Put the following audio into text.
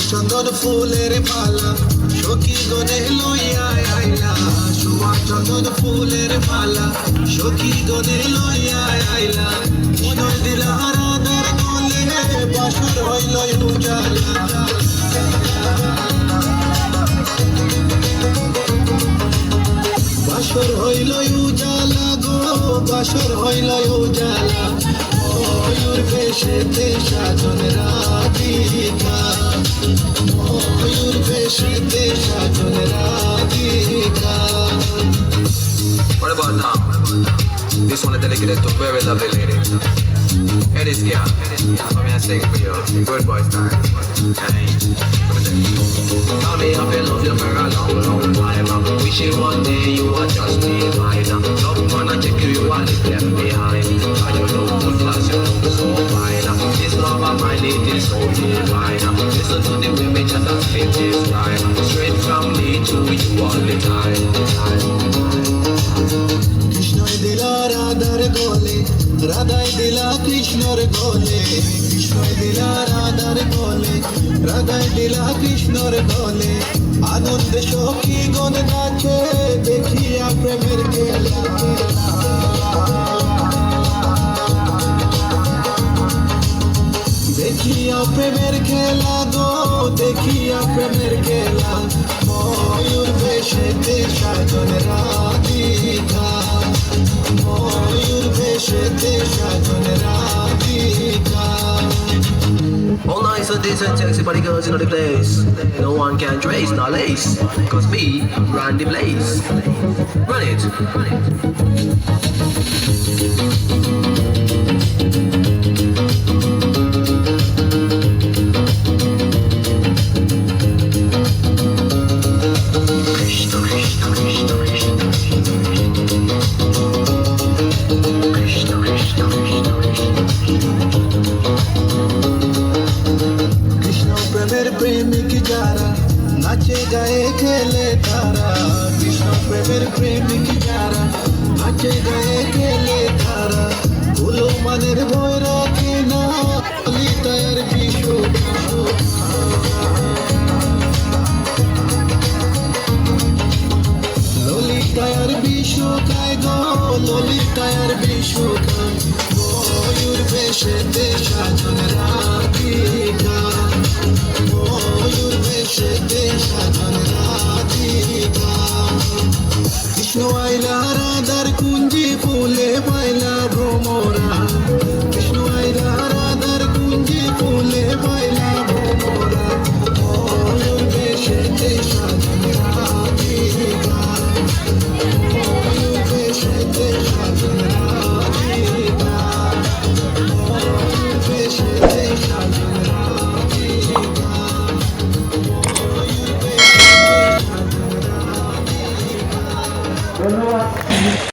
চন্দন ফুলের মালা সখী গনে লইয়া আইলা সুয়া চন্দন ফুলের মালা সখী গনে লইয়া আইলা মনের দিলা রাধার গলে বাসর হইল উজালা বাসর হইল উজালা গো বাসর হইল উজালা ময়ূর বেশেতে সাজন রাধিকা ময়ূর বেশেতে সাজন Radhika What about now? This one is dedicated to very lovely lady. It is yeah. I'm gonna sing for you. Good boy style. Hey. Tell me I've been love you for a long, long time. Wishing one day you would just be mine. Love wanna take you while it's left behind. And you look good plus you look so fine. This love of mine it is so divine. Listen to the women just as fit this rhyme. Straight from me to you all the time. কৃষ্ণই দিলা রাধার গোলে রাধাই দিলা কৃষ্ণর গোলে কৃষ্ণই দিলা রাধার গোলে রাধাই দিলা কৃষ্ণর গোলে আনন্দে সখী গণ নাচে দেখিয়া প্রেমের খেলা দেখিয়া প্রেমের খেলা গো দেখিয়া প্রেমের খেলা ময়ূর বেশেতে সাজন রাধিকা ময়ূর বেশেতে সাজন Radhika All nice and decent, sexy body girls in the place. No one can trace, no lace. Cause me, run the place. Run it. প্রেমিক যারা নাচে গায়ে খেলে তারা কৃষ্ণ প্রেমের প্রেমিক যারা নাচে গায়ে খেলে তারা ভুলো মানের ভয় রাখে না ললিতার বিশ্ব ললিতার বিশ্বকায় গো ললিতার বিশ্বকায় ময়ূর বেশেতে সাজন রাধিকা ময়ূর বেশেতে সাজন রাধিকা কৃষ্ণ আইলা রাধার কুঞ্জি ফুলে পাইলা ভ্রমরা কৃষ্ণ আইলা রাধার কুঞ্জি ফুলে পাইলা ভ্রমরা ময়ূর বেশেতে সাজন রাধিকা ময়ূর বেশেতে সাজন রাধিকা ময়ূর বেশেতে সাজন রাধিকা ধন্যবাদ।